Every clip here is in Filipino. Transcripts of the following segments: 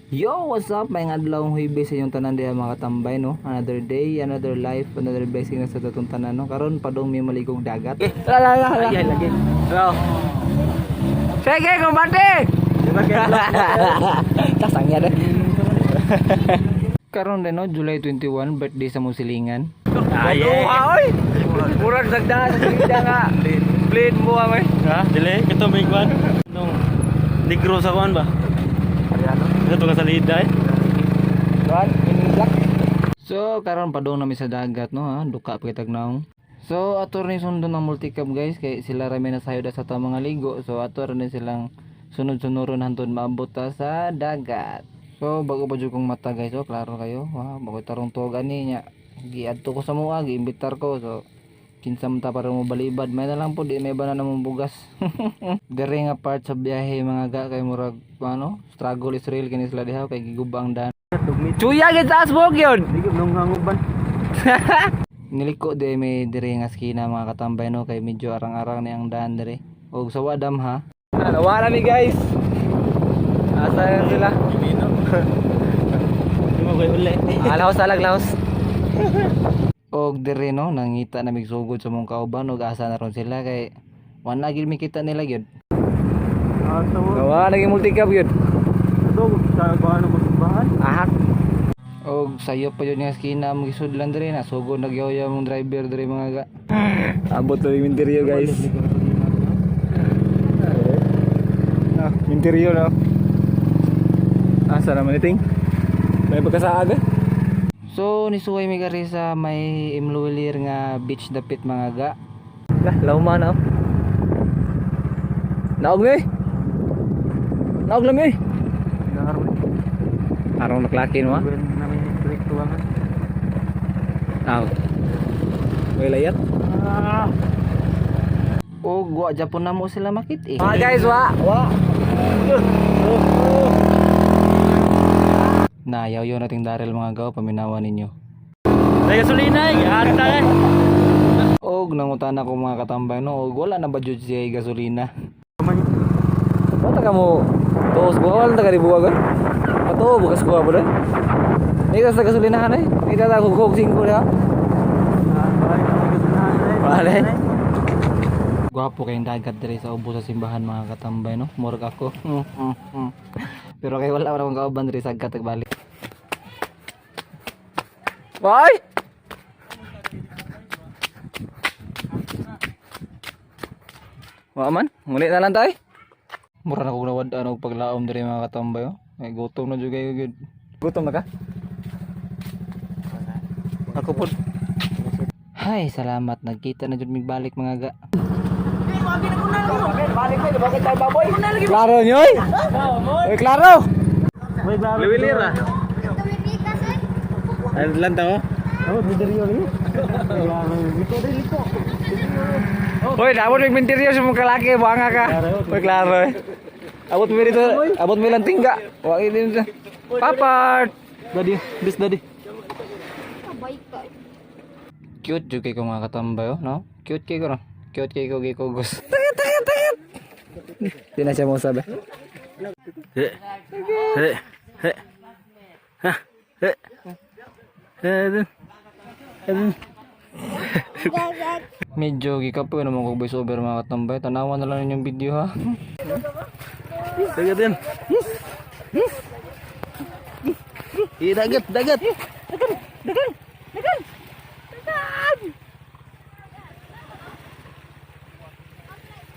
Yo, what's up? May adlaw huibe sa inyong tanan diha mga katambay no. Another day, another life, another blessing na sa tatong tanan no. Karon padong may maligog dagat. Ay, lagi. Hello. Sige, kumbate. Kasangya deh. Karon din no, July 21, birthday sa musilingan. Ay, oy. Murag dagdagan sa silida nga. Blade mo amay. ha? Dili, ito may kwan. Nung negro sa kwan ba? Ito nga sa lida eh. Kuan, black. So, karon padong nami sa dagat no ha, duka pa kitag naong. So, ato rin sundo ng multicab guys kay sila rami na sayod sa ta mga ligo. So, ato rin silang sunod-sunuron hantod maabot ta sa dagat. So, bago pa jud kong mata guys, so klaro kayo. Wow, bago tarong tuog ani nya. Giadto ko sa mua, giimbitar ko. So, kinsa man ta para mo balibad, may na lang po di may bana namong bugas. Dere nga part sa biyahe mga ga kay murag ano, struggle is real kini sila diha kay gigubang dan. Chuya gid taas mo gyud. Digom nung hanguban. Niliko di may dire nga skina mga katambay no kay medyo arang-arang ni ang daan dire. Og sa wadam ha. Wala mi guys. Asa na sila? Di mo kayo uli. Alahos alag lahos. Og dire no nangita na migsugod sa mong kauban og asa na ron sila kay wala gid mi kita nila gyud. Asa mo? Gawa lagi multicab gyud. Ito, sa kwan ng simbahan. Ahak. Og sayo pa yun nga skina mo gisudlan dire na sugod nagyaw mong driver dire mga ga. Abot na yung interior guys. Interior no. Asa naman iting? May pagkasaaga. So nisuway mi gari sa may imluwilir nga beach dapit mga ga. Lah, lawma na. Naog mi. Naog lang mi. Arong naklakin mo. Namin strict tuwangan. Aw. Way layat. Og wa Japon na mo sila makit eh. Mga guys, wa. Nayaw yun nating daril mga gaw paminawan ninyo. May gasolina eh. Gihata eh. Og nangutan ako mga katambay no, og wala na ba jud siya gasolina. Bata ka mo tuos ko wala ta ribuwa gan. Pato bukas ko ba rin? Ni ka sa gasolinahan eh. Ni ka ta kog 5 na. Wala. Gwapo kayong dagat dire sa ubo sa simbahan mga katambay no. Murag ako. Pero kay wala akong kauban dire sa katag balik. Boy! Wa man, ngulit na lang tay. Mura na kog nawad-an og paglaom dire mga katambay oh. Ay gutom na jud kayo gud. Gutom na ka? Ako pod. Hay, salamat nagkita na jud mig balik mga ga. Klaro nyoy? Oy, klaro. Liwilir ah. Ay, lanta mo? Oh, video ni. Oy, dapat mig interior sa mga kalaki, banga ka. Oy, klaro. Abot mi dito, abot mi lang tingga. Wa ini. Papat. Dadi, bis dadi. Cute jud kay ko mga katambay oh, no? Cute kay ko no. Cute kay ko gikugos. Tangat. Di na siya mo sabi. He. He. He. Ha. He. Medyo gikapoy naman ko voice over mga katambay. Tanawan na lang yung video ha. Dagat yan. Dagat. Dagan.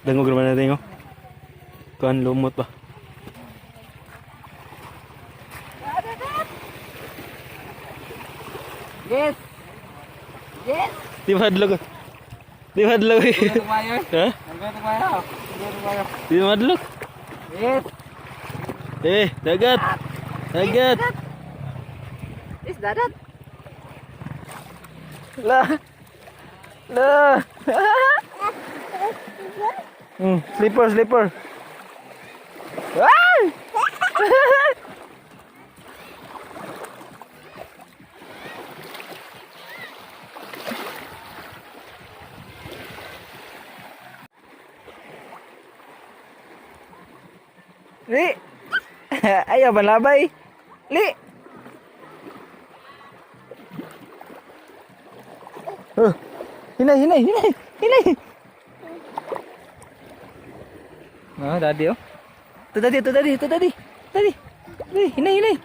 Dangog naman natin oh. Kuan lumot ba? Yes. Yes. Di madlog. Di madlog. Ha? Di madlog. Yes. Dagat. Dagat. Is dadat. La. Slipper. Ah! Ayaw malabay. Li. Hinay. Ah, tadi oh. Itu tadi. Hinay.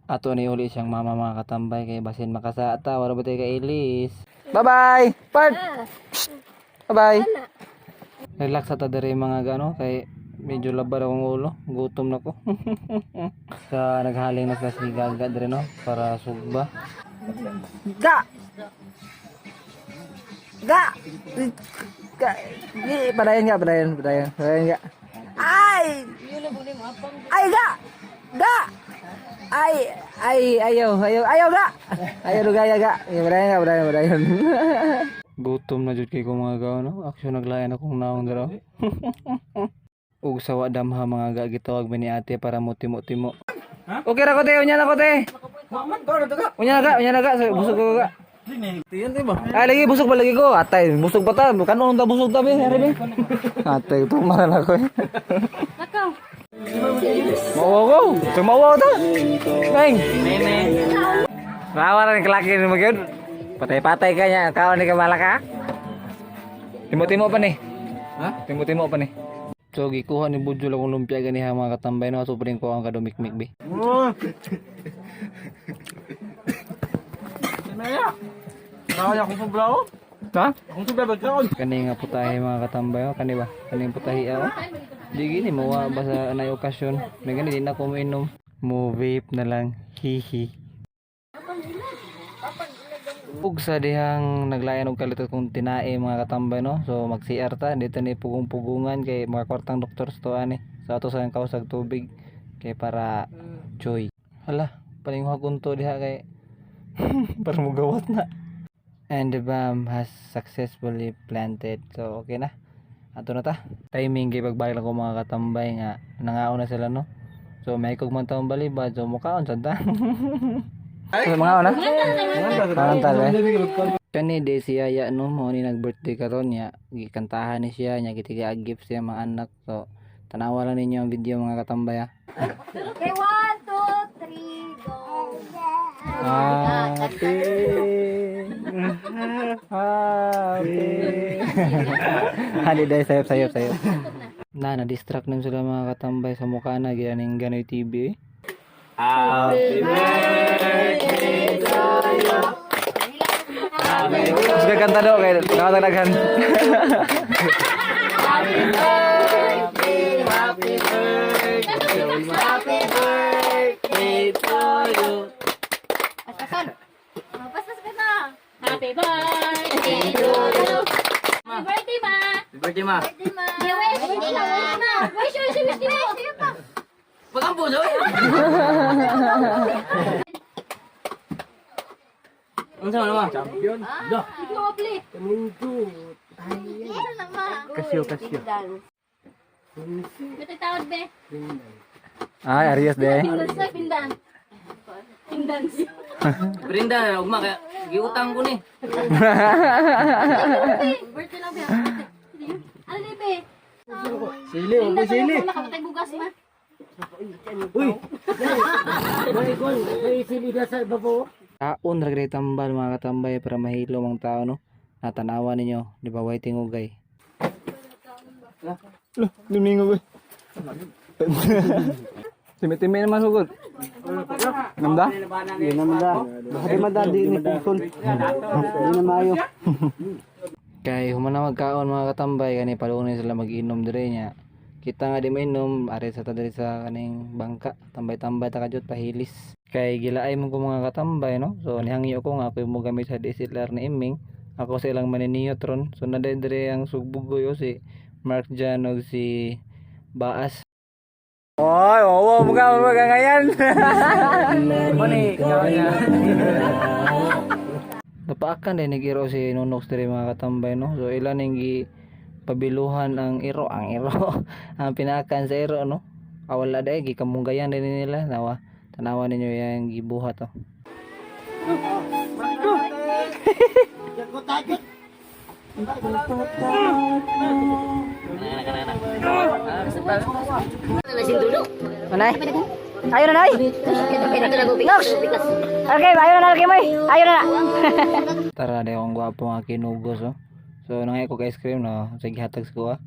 Ato ni uli siyang mama mga katambay kay basin makasata wala ba tayo kailis. Bye-bye. Part. Bye-bye. Relax ata diri mga gano kay medyo labar akong ulo. Gutom na ko. Sa naghaling na sa sigaga diri no para sugba. Ga. Padayon ga. Ay, ga. Ayaw ga. Ayaw gaya ga. Padayon. Gutom na jud kay ko mga gaw no. Aksyon naglayan akong naong dira. Ug sawa damha mga ga gitawag ba ni ate para mo timo-timo. Okay ra ko te, unya na ko te. Unya na ga, busog ko ga. Ay lagi busog pa lagi ko. Atay, busog pa ta. Kanon ta busog ta be, ari be. Atay tumaran ako eh. Lakaw. Tumawa ta. Bang. Rawa rin kelaki ni magyud. Patay-patay ka niya, kawan ni kamalaka. Timo-timo pa ni. Ha? Timo-timo pa ni. So gikuha ni Budjol akong lumpia ganiha mga katambay no, so pring ko ang kadumik-mik be. Kaya akong sublaw. Ha? Akong sublaw ba kaon? Kani nga putahe mga katambay oh, kani ba? Kani putahe oh. Di gini mawa ba sa anay okasyon. May gani di na ko mainom. Mo vape na lang. Hihi. Ug sa dihang naglayan og kalitot kong tinae mga katambay no. So mag-CR ta dito ni pugong-pugungan kay mga kwartang doktor sa tuan sa ato sa kausag tubig kay para joy. Hala, palinguha kunto diha kay para mo gawat na. And the bomb has successfully planted. So okay na. Ato na ta. Timing kay pagbalik lang ko mga katambay nga nangaon na sila no. So may kog man taong balibad so mukaon sad ta. So mga ona. Kantal eh. Kani de siya ya no mo ni nag-birthday karon niya. Gikantahan ni siya nya gitiga gift siya mga anak. So tanawa lang ninyo ang video mga katambay ha. Okay, 1, 2, 3, go. Happy. Hali dahil sayop. Na-distract na sila mga katambay sa mukha na ginaning gano'y TV eh. Happy birthday to you. Mas gaganda daw kayo. Nakatagdagan. Happy birthday to you. Pasakan. Paspas ka na. Happy birthday to you. Happy birthday, ma. Happy birthday ma. Birthday, ma. Wish na. Wish mo. Pagampo so. Ano sa mga champion? Da. Ikaw mapli. Ano lang, ma. Kasyo. Ito tawad, be. Ay, Arias de. Pindan. Brinda, ugma kaya giutang ko ni. Birthday lang, be. Ano ni, be? Sili, Sili. Nakapatay bugas, ma. Uy. Kaon ragay tambal mga katambay para mahilo mga tao no. Natanawa ninyo, di ba waiting ugay. Loh, lumingo ba? Timi-timi naman sugod. Namda? Di namda. Bakit mada di ni pusol. Di na mayo. Kay humana magkaon mga katambay kani palunay sila mag-inom dire nya. Kita nga di mainom ari sa tadiri sa kaning bangka, tambay-tambay ta kadjot pahilis. Kay gilaay mo ko mga katambay no. So nihangyo ko nga ako mo gamit sa DSLR ni Iming. Ako sa ilang maniniyot ron. So nadire ang sugbugoy o si Mark Jan og si Baas. Oy, wow, mga ngayon. Mani, napaakan din nagiro si Nunox dire mga katambay no. So ilan ning pabiluhan ang iro ang pinakan sa iro no. Awala dai gikamunggayan din nila nawa. Tanawa ninyo yang gibuhat to. Wala sing duduk. Nanay. Ayo na nay. Nox. Okay, ayo na lagi mo. Ayo na. Tara de akong gwapo nga kinugos oh. So nangay ko ice cream no. Sige hatag ko ah.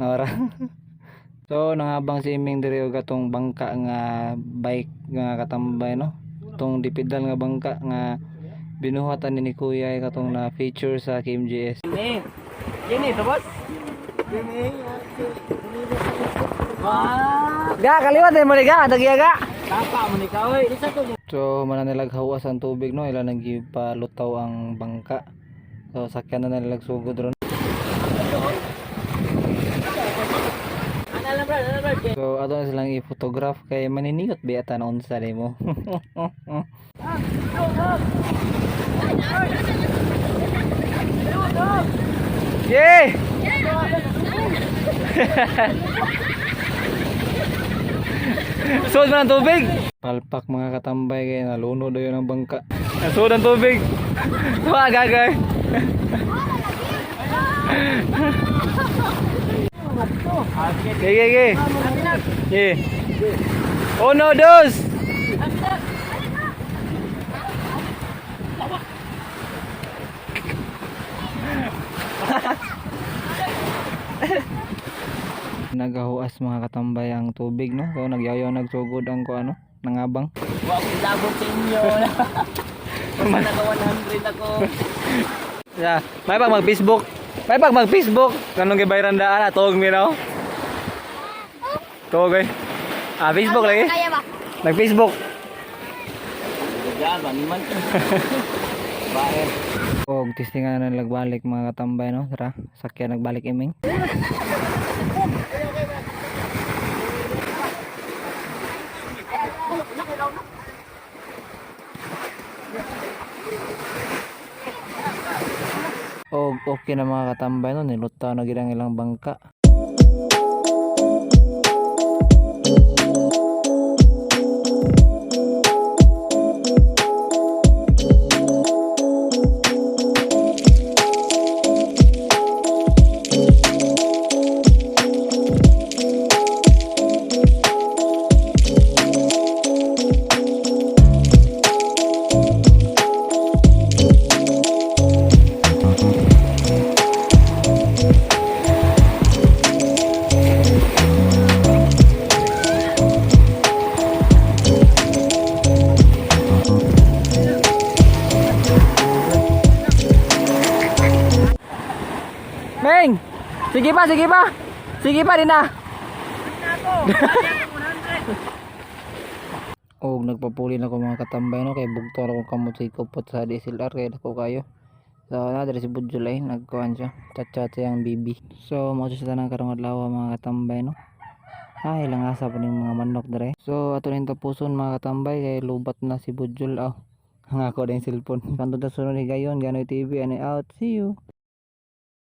Nawara. So nangabang si Iming diri og atong bangka nga bike nga katambay no. Tong dipidal nga bangka nga binuhatan ni Kuya ay katong na feature sa KMGS. Gini, boss. Ga kaliwat mo ni ga, dagi ga. Tapa mo ni kaoy. So mananilag hawas ang tubig no, ila nagipalutaw ang bangka. So sakyan na nilag sugod ron. So ato na silang i-photograph kay maninigot biyata na unsa nimo. Yeah! Sud man ang tubig. Palpak mga katambay kay naluno daw yun ang bangka. Sud ang tubig. Wa gagay. Gege. Ye. Uno, dos. Nagahuas mga katambay ang tubig no. So nagyayaw nagsugod ang ko ano, nangabang. Wa ko labot sa inyo. Naka 100 ako. Yeah, may pag mag-Facebook. May pag mag-Facebook. Kanong gibayran daan atog mi no. Tog eh. Ah, Facebook lagi. Kaya ba? Nag-Facebook. Diyan ba man. Bae. Og testingan na nagbalik mga katambay no. Tara, sakyan nagbalik Iming. Og okay na mga katambay no, nilutaw na gid ang ilang bangka. Meng! Sige pa, sige pa! Sige pa din na! Og nagpapuli na ko mga katambay no, kay bugto na ko kamot sa ikupot sa DSLR kay dako kayo. So na diri si Budjulay nagkuan siya, chat-chat yang bibi. So mo siya tanang karong adlaw mga katambay no. Ay lang asa pa ning mga manok dire. So ato ning tapuson mga katambay kay lubat na si Budjul. Hangako din cellphone. Kanto ta sunod ni gayon, Ganoy TV ani out. See you.